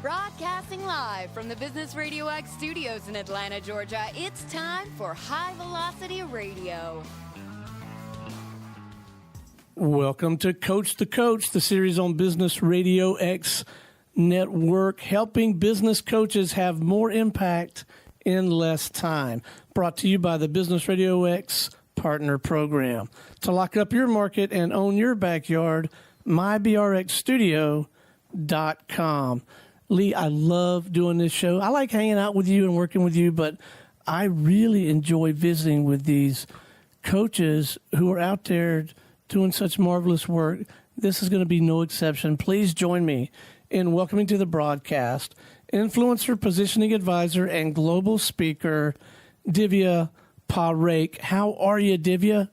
Broadcasting live from the Business RadioX studios in Atlanta, Georgia, it's time for High Velocity Radio. Welcome to Coach the Coach, the series on Business RadioX Network, helping business coaches have more impact in less time. Brought to you by the Business RadioX Partner Program. To lock up your market and own your backyard, mybrxstudio.com. Lee, I love doing this show. I like hanging out with you and working with you, but I really enjoy visiting with these coaches who are out there doing such marvelous work. This is going to be no exception. Please join me in welcoming to the broadcast influencer, positioning advisor, and global speaker, Divya Parekh. How are you, Divya?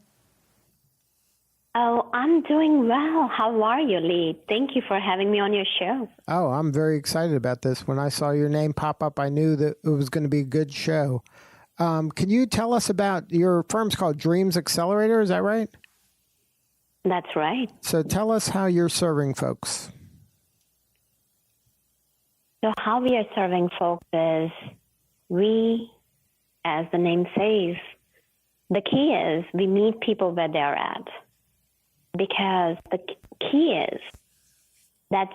Oh, I'm doing well. How are you, Lee? Thank you for having me on your show. Oh, I'm very excited about this. When I saw your name pop up, I knew that it was going to be a good show. Can you tell us about your firm's called Dreams Accelerator? Is that right? That's right. So tell us how you're serving folks. So how we are serving folks is we, as the name says, the key is we meet people where they're at. Because the key is that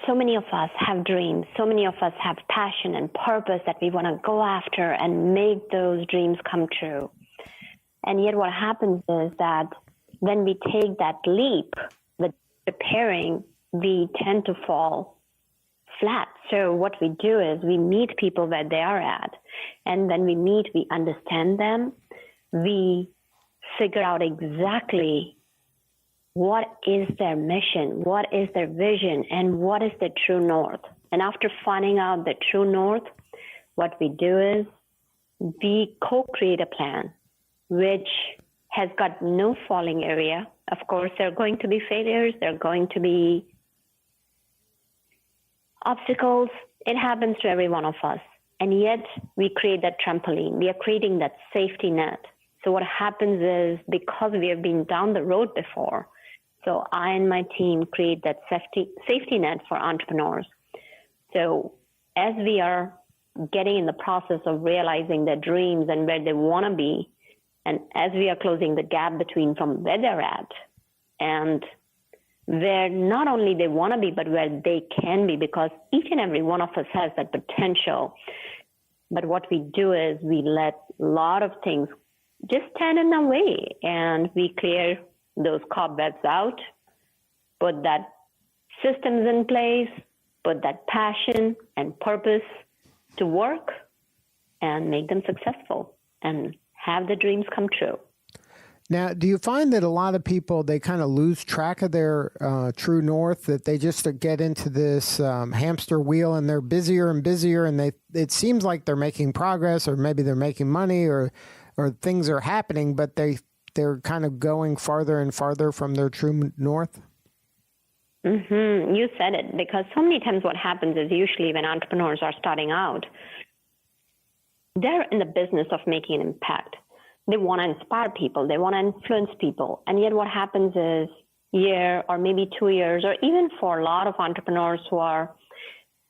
so many of us have dreams, so many of us have passion and purpose that we want to go after and make those dreams come true. And yet what happens is that when we take that leap with preparing, we tend to fall flat. So what we do is we meet people where they are at. And when we meet, we understand them. We figure out exactly what is their mission, what is their vision, and what is the true north. And after finding out the true north, what we do is we co-create a plan which has got no falling area. Of course, there are going to be failures. There are going to be obstacles. It happens to every one of us. And yet we create that trampoline. We are creating that safety net. So what happens is because we have been down the road before, so I and my team create that safety net for entrepreneurs. So as we are getting in the process of realizing their dreams and where they want to be, and as we are closing the gap between from where they're at and where not only they want to be, but where they can be, because each and every one of us has that potential. But what we do is we let a lot of things just stand in our way, and we clear those cobwebs out, put that systems in place, put that passion and purpose to work, and make them successful and have the dreams come true. Now, do you find that a lot of people, they kind of lose track of their true north, that they just get into this hamster wheel and they're busier and busier, and it seems like they're making progress, or maybe they're making money, or things are happening, but they're kind of going farther and farther from their true north? Mm-hmm. You said it, because so many times what happens is usually when entrepreneurs are starting out, they're in the business of making an impact. They want to inspire people. They want to influence people. And yet what happens is year or maybe 2 years, or even for a lot of entrepreneurs who are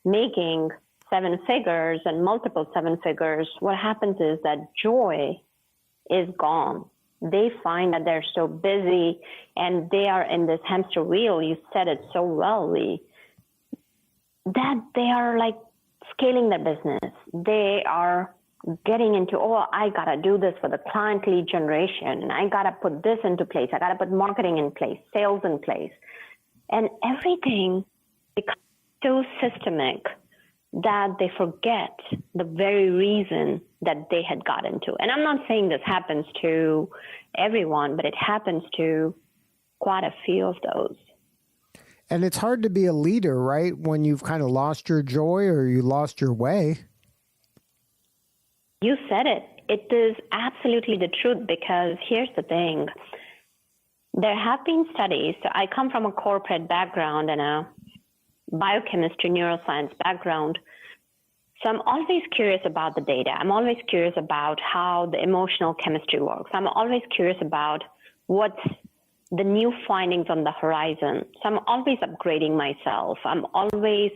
making 7 figures and multiple 7 figures, what happens is that joy is gone. They find that they're so busy and they are in this hamster wheel. You said it so well, Lee, that they are like scaling their business. They are getting into, I got to do this for the client lead generation, and I got to put this into place. I got to put marketing in place, sales in place. And everything becomes so systemic that they forget the very reason that they had got into. And I'm not saying this happens to everyone, but it happens to quite a few of those. And it's hard to be a leader, right? When you've kind of lost your joy or you lost your way. You said it. It is absolutely the truth, because here's the thing. There have been studies. So I come from a corporate background and a biochemistry, neuroscience background. So I'm always curious about the data. I'm always curious about how the emotional chemistry works. I'm always curious about what's the new findings on the horizon. So I'm always upgrading myself. I'm always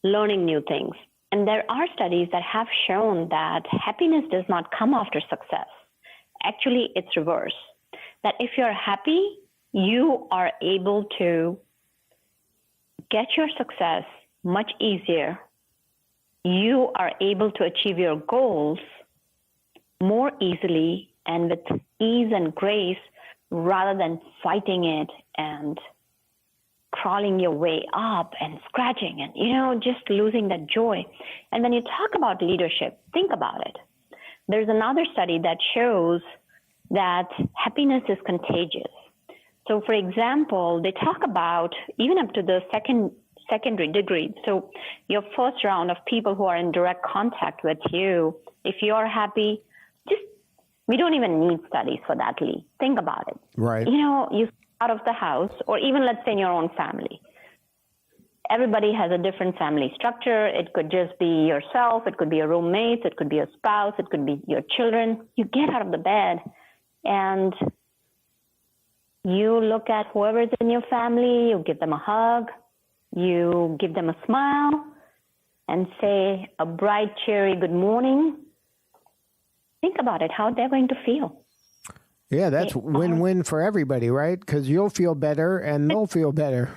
learning new things. And there are studies that have shown that happiness does not come after success. Actually, it's reverse. That if you're happy, you are able to get your success much easier. You are able to achieve your goals more easily and with ease and grace rather than fighting it and crawling your way up and scratching and, just losing that joy. And when you talk about leadership, think about it. There's another study that shows that happiness is contagious. So, for example, they talk about even up to the secondary degree. So your first round of people who are in direct contact with you, if you're happy, we don't even need studies for that, Lee. Think about it. Right. You out of the house, or even let's say in your own family. Everybody has a different family structure. It could just be yourself. It could be your roommates. It could be your spouse. It could be your children. You get out of the bed and you look at whoever's in your family. You give them a hug. You give them a smile and say a bright, cheery good morning. Think about it, how they're going to feel. Yeah, that's win-win for everybody, right? Because you'll feel better and they'll feel better.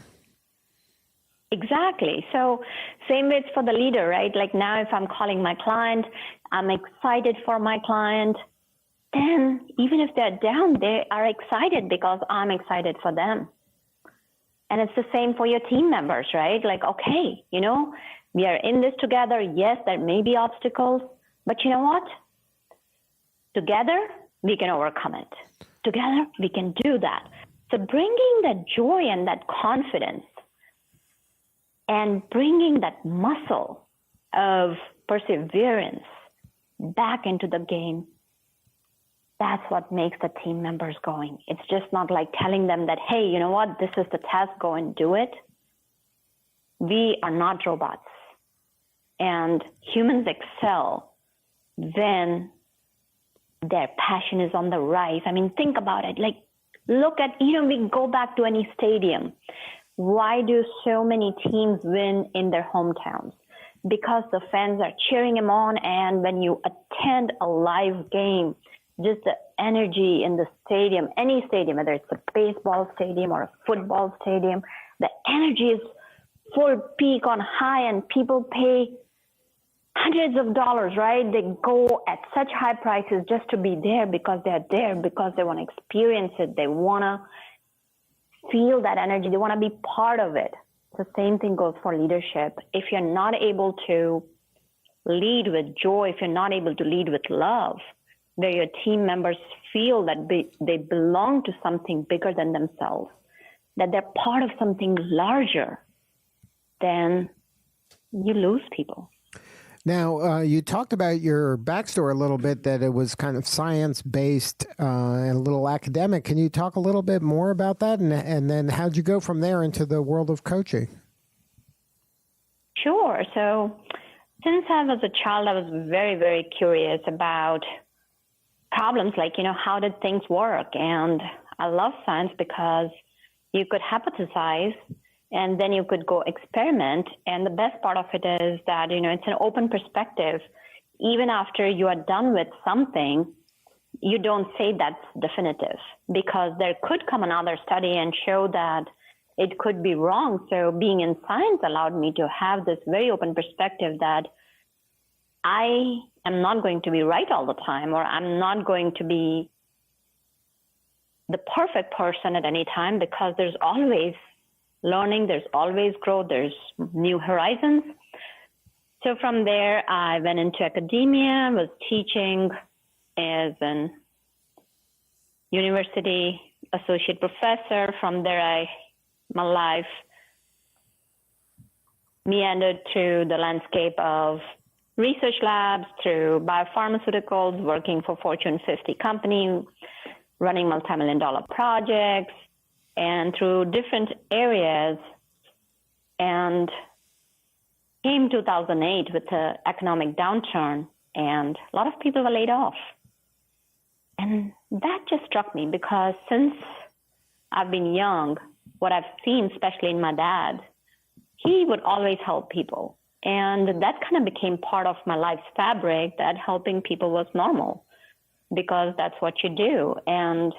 Exactly. So same way it's for the leader, right? Like now if I'm calling my client, I'm excited for my client. Then even if they're down, they are excited because I'm excited for them. And it's the same for your team members, right? Like, okay, we are in this together. Yes, there may be obstacles, but you know what? Together, we can overcome it. Together, we can do that. So bringing that joy and that confidence and bringing that muscle of perseverance back into the game, that's what makes the team members going. It's just not like telling them that, hey, you know what, this is the task, go and do it. We are not robots. And humans excel when their passion is on the rise. I mean, think about it. Like, look at, we go back to any stadium. Why do so many teams win in their hometowns? Because the fans are cheering them on. And when you attend a live game, just the energy in the stadium, any stadium, whether it's a baseball stadium or a football stadium, the energy is full peak on high and people pay hundreds of dollars, right? They go at such high prices just to be there because they're there, because they want to experience it. They want to feel that energy. They want to be part of it. The same thing goes for leadership. If you're not able to lead with joy, if you're not able to lead with love, where your team members feel that they belong to something bigger than themselves, that they're part of something larger, then you lose people. Now, you talked about your backstory a little bit, that it was kind of science-based and a little academic. Can you talk a little bit more about that? And then how'd you go from there into the world of coaching? Sure. So since I was a child, I was very, very curious about problems like, how did things work? And I love science because you could hypothesize and then you could go experiment. And the best part of it is that, it's an open perspective. Even after you are done with something, you don't say that's definitive because there could come another study and show that it could be wrong. So being in science allowed me to have this very open perspective that I am not going to be right all the time, or I'm not going to be the perfect person at any time, because there's always learning, there's always growth, there's new horizons. So from there, I went into academia, was teaching as an university associate professor. From there, my life meandered to the landscape of research labs, through biopharmaceuticals, working for Fortune 50 company, running multi-million-dollar projects, and through different areas. And came 2008 with the economic downturn, and a lot of people were laid off. And that just struck me because since I've been young, what I've seen, especially in my dad, he would always help people. And that kind of became part of my life's fabric, that helping people was normal because that's what you do. And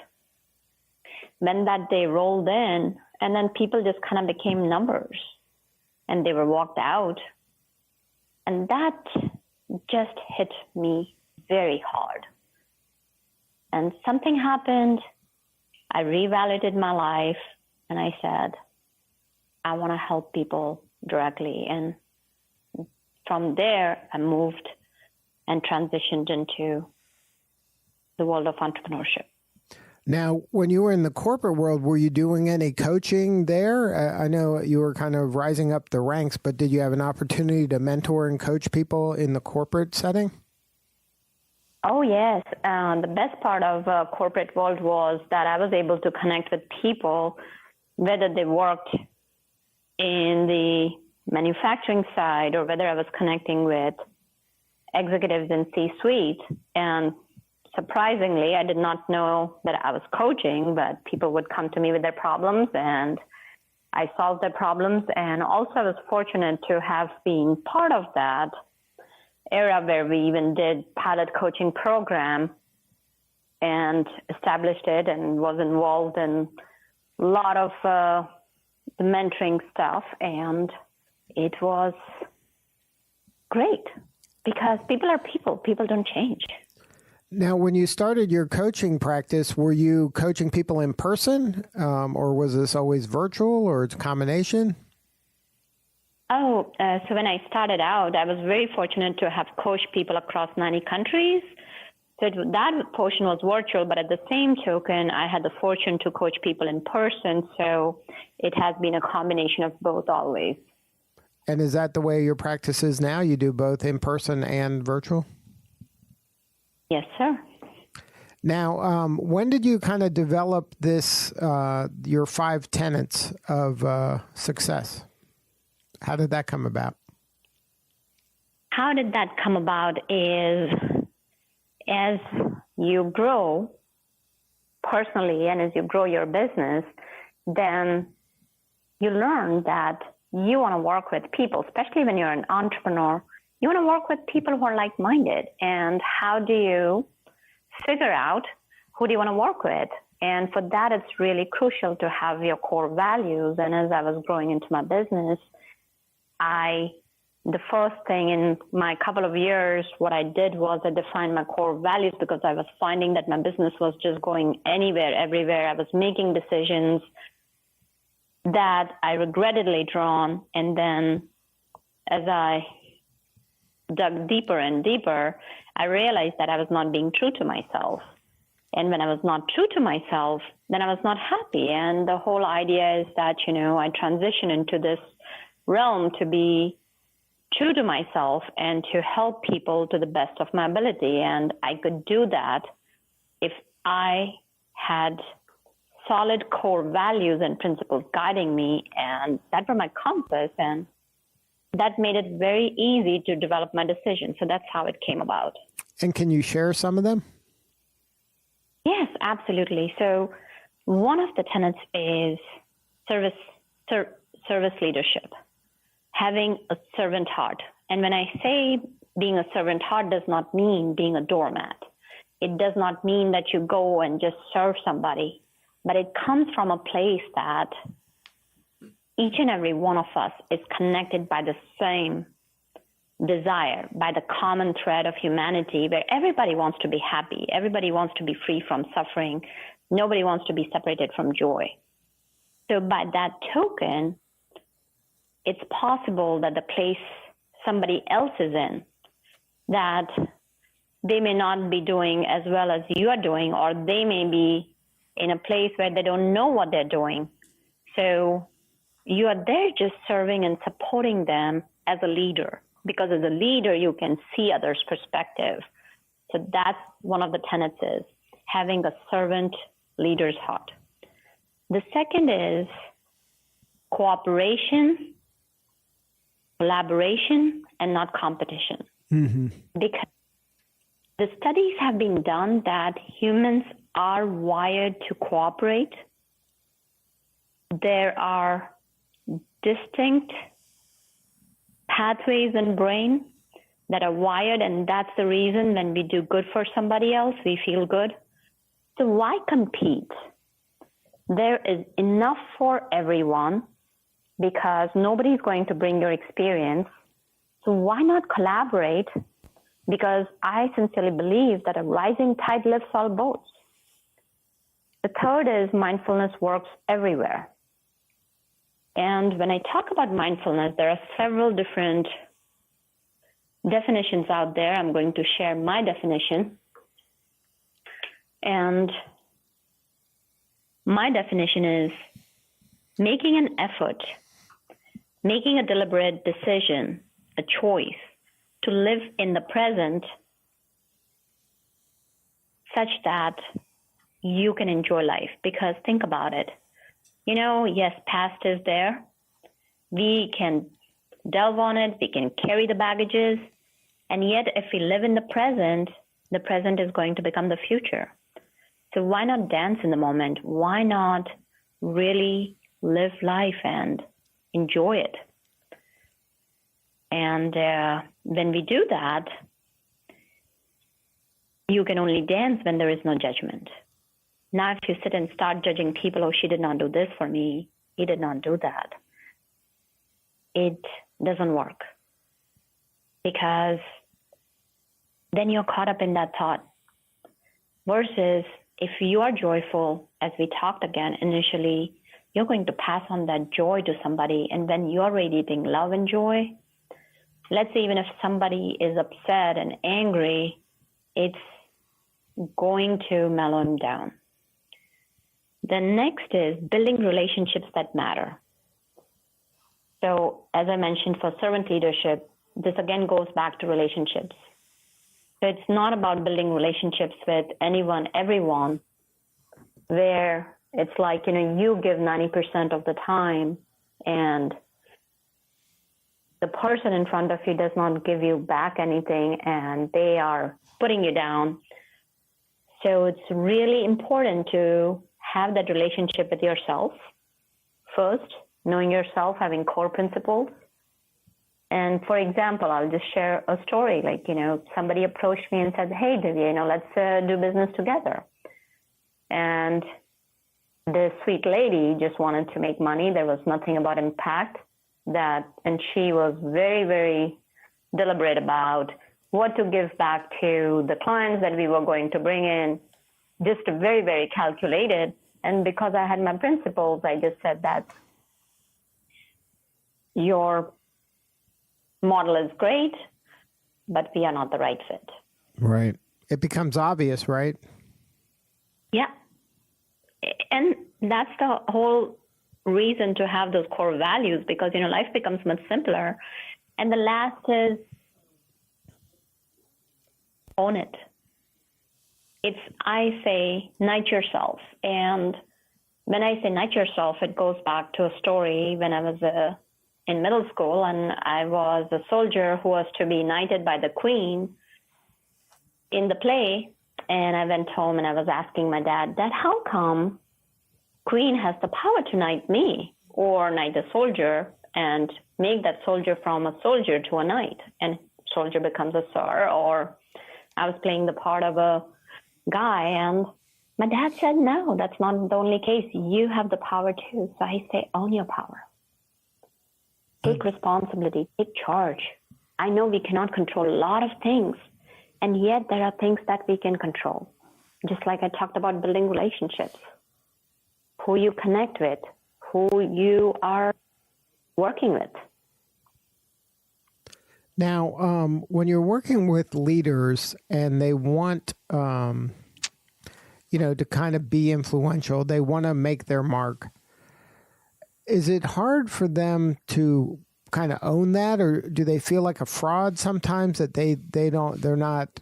when that day rolled in, and then people just kind of became numbers and they were walked out. And that just hit me very hard. And something happened. I reevaluated my life and I said, I want to help people directly. And from there, I moved and transitioned into the world of entrepreneurship. Now, when you were in the corporate world, were you doing any coaching there? I know you were kind of rising up the ranks, but did you have an opportunity to mentor and coach people in the corporate setting? Oh, yes. The best part of corporate world was that I was able to connect with people, whether they worked in the manufacturing side or whether I was connecting with executives in C-suite. And surprisingly, I did not know that I was coaching, but people would come to me with their problems and I solved their problems. And also I was fortunate to have been part of that era where we even did pilot coaching program and established it and was involved in a lot of the mentoring stuff. And it was great because people are people. People don't change. Now, when you started your coaching practice, were you coaching people in person or was this always virtual or it's a combination? So when I started out, I was very fortunate to have coached people across 90 countries. So that portion was virtual, but at the same token, I had the fortune to coach people in person. So it has been a combination of both always. And is that the way your practice is now? You do both in person and virtual? Yes, sir. Now, when did you kind of develop this, your 5 tenets of success? How did that come about? How did that come about is as you grow personally and as you grow your business, then you learn that you want to work with people, especially when you're an entrepreneur. You want to work with people who are like-minded. And how do you figure out who do you want to work with? And for that, it's really crucial to have your core values. And as I was growing into my business, the first thing in my couple of years, what I did was I defined my core values because I was finding that my business was just going anywhere, everywhere. I was making decisions that I regretted later on. And then as I dug deeper and deeper, I realized that I was not being true to myself. And when I was not true to myself, then I was not happy. And the whole idea is that, I transition into this realm to be true to myself and to help people to the best of my ability. And I could do that if I had solid core values and principles guiding me, and that were my compass, and that made it very easy to develop my decision. So that's how it came about. And can you share some of them? Yes, absolutely. So one of the tenets is service leadership, having a servant heart. And when I say being a servant heart does not mean being a doormat. It does not mean that you go and just serve somebody, but it comes from a place that each and every one of us is connected by the same desire, by the common thread of humanity, where everybody wants to be happy. Everybody wants to be free from suffering. Nobody wants to be separated from joy. So by that token, it's possible that the place somebody else is in, that they may not be doing as well as you are doing, or they may be in a place where they don't know what they're doing. So you are there just serving and supporting them as a leader, because as a leader, you can see others' perspective. So that's one of the tenets, is having a servant leader's heart. The second is cooperation, collaboration, and not competition. Mm-hmm. Because the studies have been done that humans are wired to cooperate. There are distinct pathways in brain that are wired, and that's the reason when we do good for somebody else, we feel good. So why compete? There is enough for everyone because nobody's going to bring your experience. So why not collaborate? Because I sincerely believe that a rising tide lifts all boats. The third is mindfulness works everywhere. And when I talk about mindfulness, there are several different definitions out there. I'm going to share my definition. And my definition is making an effort, making a deliberate decision, a choice to live in the present such that you can enjoy life. Because think about it. Yes, past is there. We can delve on it. We can carry the baggages. And yet, if we live in the present is going to become the future. So why not dance in the moment? Why not really live life and enjoy it? And when we do that, you can only dance when there is no judgment. Now, if you sit and start judging people, oh, she did not do this for me, he did not do that, it doesn't work. Because then you're caught up in that thought. Versus if you are joyful, as we talked again initially, you're going to pass on that joy to somebody. And when you're radiating love and joy, let's say even if somebody is upset and angry, it's going to mellow them down. The next is building relationships that matter. So as I mentioned, for servant leadership, this again goes back to relationships. So it's not about building relationships with anyone, everyone, where it's like, you give 90% of the time and the person in front of you does not give you back anything and they are putting you down. So it's really important to have that relationship with yourself first, knowing yourself, having core principles. And for example, I'll just share a story. Like, somebody approached me and said, hey, Divya, let's do business together. And this sweet lady just wanted to make money. There was nothing about impact and she was very, very deliberate about what to give back to the clients that we were going to bring in, just very, very calculated. And because I had my principles, I just said that your model is great, but we are not the right fit. Right. It becomes obvious, right? Yeah. And that's the whole reason to have those core values, because, life becomes much simpler. And the last is own it. I say, knight yourself. And when I say knight yourself, it goes back to a story when I was in middle school and I was a soldier who was to be knighted by the queen in the play. And I went home and I was asking my dad, how come queen has the power to knight me or knight a soldier and make that soldier from a soldier to a knight and soldier becomes a sir? Or I was playing the part of a guy and my dad said, no, that's not the only case. You have the power too. So I say, own your power. Take responsibility, take charge. I know we cannot control a lot of things, and yet there are things that we can control. Just like I talked about building relationships, who you connect with, who you are working with. Now, when you're working with leaders and they want, to kind of be influential, they want to make their mark. Is it hard for them to kind of own that, or do they feel like a fraud sometimes that they're not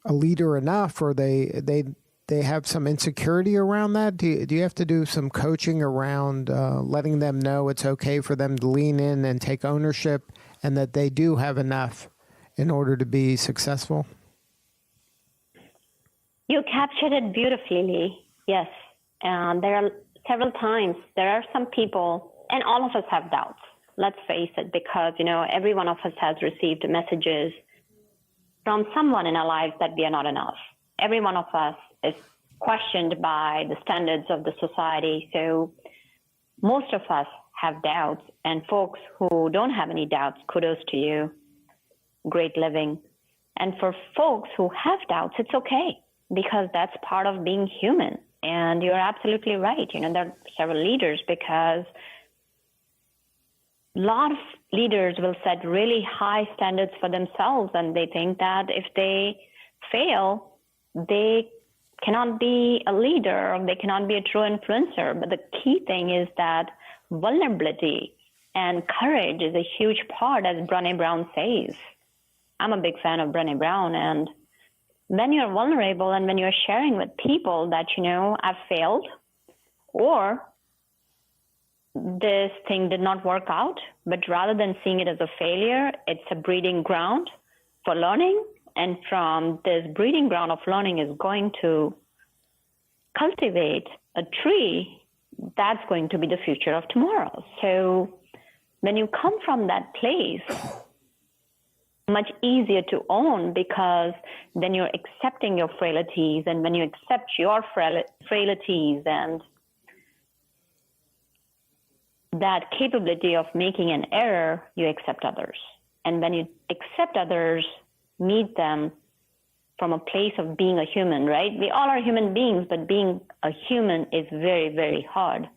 a leader enough, or they have some insecurity around that? Do you have to do some coaching around letting them know it's okay for them to lean in and take ownership, and that they do have enough in order to be successful? You captured it beautifully, Lee. Yes. There are several times, there are some people, and all of us have doubts. Let's face it, because, every one of us has received messages from someone in our lives that we are not enough. Every one of us is questioned by the standards of the society. So most of us have doubts, and folks who don't have any doubts, kudos to you. Great living. And for folks who have doubts, it's okay, because that's part of being human. And you're absolutely right. There are several leaders, because a lot of leaders will set really high standards for themselves, and they think that if they fail, they cannot be a leader, or they cannot be a true influencer. But the key thing is that vulnerability and courage is a huge part, as Brené Brown says. I'm a big fan of Brené Brown, and when you're vulnerable and when you're sharing with people that, I've failed, or this thing did not work out, but rather than seeing it as a failure, it's a breeding ground for learning. And from this breeding ground of learning is going to cultivate a tree that's going to be the future of tomorrow. So when you come from that place, much easier to own, because then you're accepting your frailties. And when you accept your frailties and that capability of making an error, you accept others. And when you accept others, meet them from a place of being a human, right? We all are human beings, but being a human is very, very hard.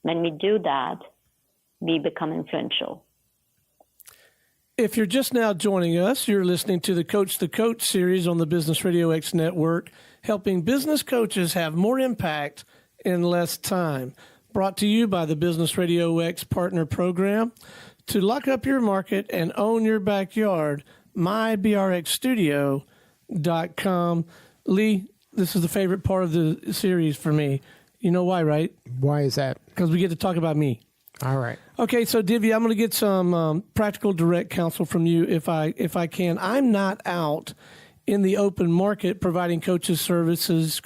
When we do that, we become influential. If you're just now joining us, you're listening to the Coach series on the Business Radio X network, helping business coaches have more impact in less time. Brought to you by the Business Radio X Partner Program. To lock up your market and own your backyard, mybrxstudio.com. Lee, this is the favorite part of the series for me. You know why, right? Why is that? Because we get to talk about me. All right. Okay, so Divya, I'm going to get some practical, direct counsel from you if I can. I'm not out in the open market providing coaching services,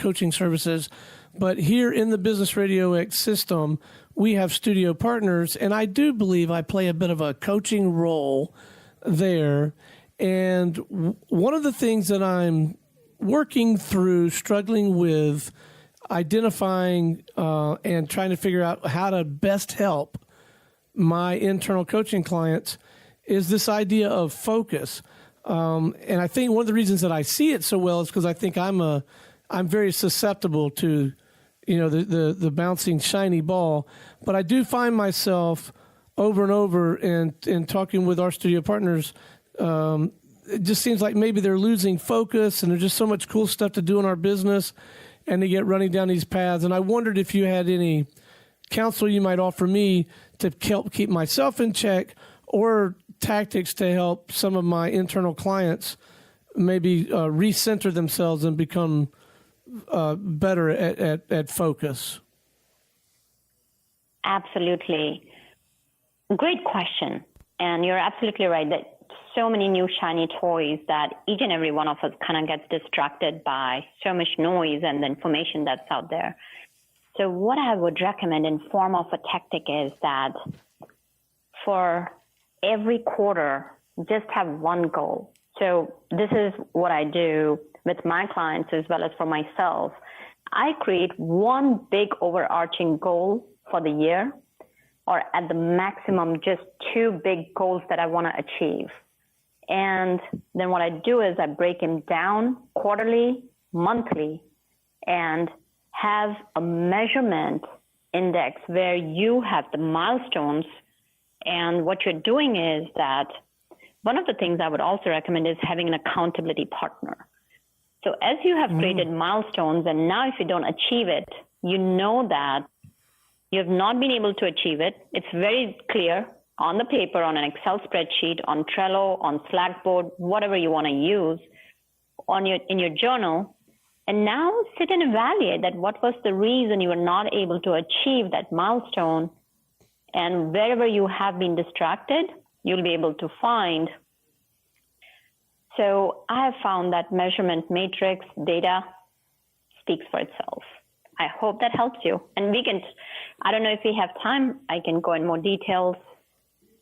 but here in the Business Radio X system, we have studio partners, and I do believe I play a bit of a coaching role there. And one of the things that I'm working through, struggling with, identifying and trying to figure out how to best help my internal coaching clients is this idea of focus. And I think one of the reasons that I see it so well is because I think I'm very susceptible to, the bouncing shiny ball. But I do find myself over and over in talking with our studio partners. It just seems like maybe they're losing focus, and there's just so much cool stuff to do in our business, and they get running down these paths. And I wondered if you had any counsel you might offer me to help keep myself in check, or tactics to help some of my internal clients maybe recenter themselves and become better at focus. Absolutely. Great question. And you're absolutely right that so many new shiny toys that each and every one of us kind of gets distracted by so much noise and the information that's out there. So what I would recommend in form of a tactic is that for every quarter, just have one goal. So this is what I do with my clients as well as for myself. I create one big overarching goal for the year, or at the maximum, just two big goals that I want to achieve. And then what I do is I break them down quarterly, monthly, and have a measurement index where you have the milestones. And what you're doing is that one of the things I would also recommend is having an accountability partner. So as you have created milestones, and now if you don't achieve it, you know that you have not been able to achieve it. It's very clear on the paper, on an Excel spreadsheet, on Trello, on Slackboard, whatever you want to use, in your journal. And now sit and evaluate that what was the reason you were not able to achieve that milestone. And wherever you have been distracted, you'll be able to find. So I have found that measurement matrix data speaks for itself. I hope that helps you. And I don't know if we have time, I can go in more details.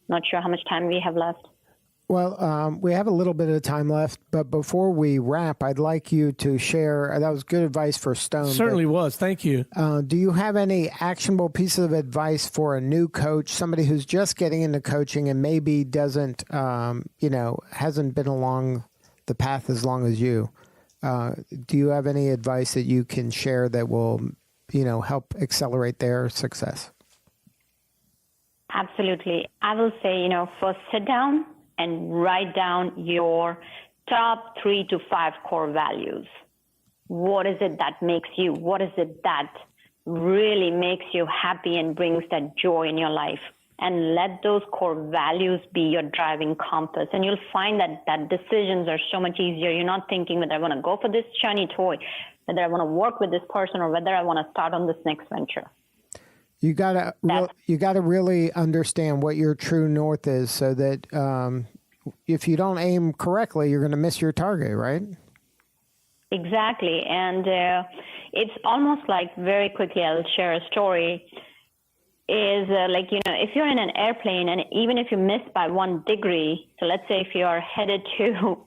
Not sure how much time we have left. Well, we have a little bit of time left, but before we wrap, I'd like you to share. That was good advice for Stone. Certainly was. Thank you. Do you have any actionable pieces of advice for a new coach, somebody who's just getting into coaching and maybe doesn't, hasn't been along the path as long as you? Do you have any advice that you can share that will, help accelerate their success? Absolutely. I will say, first sit down and write down your top 3 to 5 core values. What is it that makes you? What is it that really makes you happy and brings that joy in your life? And let those core values be your driving compass. And you'll find that decisions are so much easier. You're not thinking whether I want to go for this shiny toy, whether I want to work with this person, or whether I want to start on this next venture. You gotta really understand what your true north is, so that if you don't aim correctly, you're going to miss your target, right? Exactly, and it's almost like, very quickly, I'll share a story. Is if you're in an airplane and even if you miss by 1 degree, so let's say if you are headed to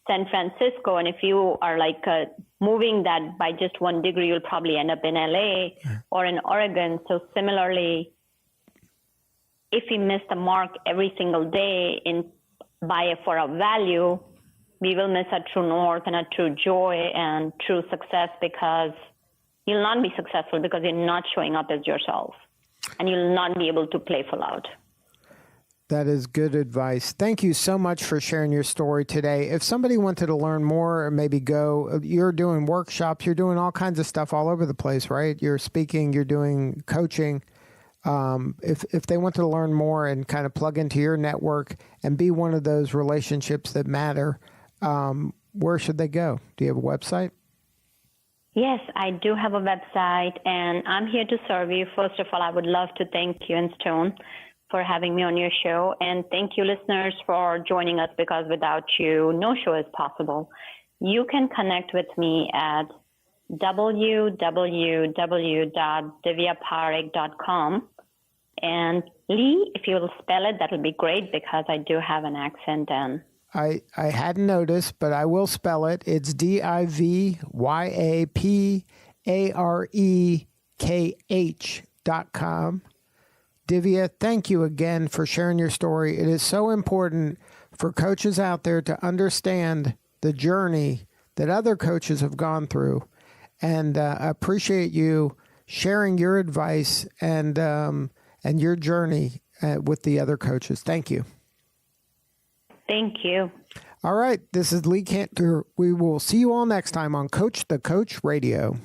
San Francisco, and if you are moving that by just 1 degree, you'll probably end up in LA or in Oregon. So similarly, if we miss the mark every single day for a value, we will miss our true north and our true joy and true success, because you'll not be successful because you're not showing up as yourself, and you'll not be able to play full out. That is good advice. Thank you so much for sharing your story today. If somebody wanted to learn more, or maybe you're doing workshops, you're doing all kinds of stuff all over the place, right? You're speaking, you're doing coaching. If they want to learn more and kind of plug into your network and be one of those relationships that matter, where should they go? Do you have a website? Yes, I do have a website, and I'm here to serve you. First of all, I would love to thank you and Stone for having me on your show. And thank you, listeners, for joining us, because without you, no show is possible. You can connect with me at www.divyaparekh.com. And Lee, if you will spell it, that'll be great, because I do have an accent. And I hadn't noticed, but I will spell it. It's DIVYAPAREKH.com. Divya, thank you again for sharing your story. It is so important for coaches out there to understand the journey that other coaches have gone through. And I appreciate you sharing your advice and your journey with the other coaches. Thank you. Thank you. All right. This is Lee Cantor. We will see you all next time on Coach the Coach Radio.